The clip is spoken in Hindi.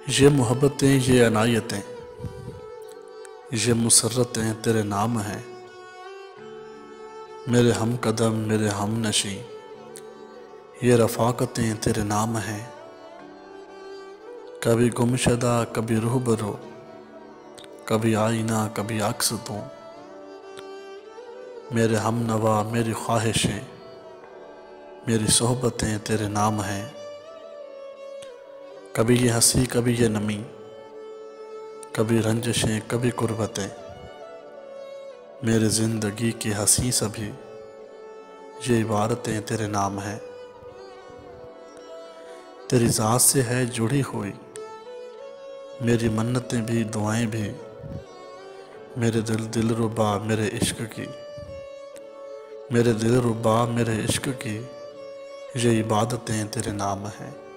ये मोहब्बतें, ये अनायतें, ये मुसर्रतें तेरे नाम हैं। मेरे हम कदम, मेरे हम नशी, ये रफ़ाकतें तेरे नाम हैं। कभी गुमशदा, कभी रूबरू, कभी आईना, कभी अक्स तू। मेरे हम नवा, मेरी ख्वाहिशें, मेरी सोहबतें तेरे नाम हैं। कभी ये हंसी, कभी ये नमी, कभी रंजशें, कभी कुर्बतें। मेरे ज़िंदगी की हंसी सभी, ये इबारतें तेरे नाम हैं। तेरी ज़ात से है जुड़ी हुई मेरी मन्नतें भी, दुआएं भी। मेरे दिलरुबा मेरे इश्क की, मेरे दिलरुबा मेरे इश्क की, ये इबादतें तेरे नाम हैं।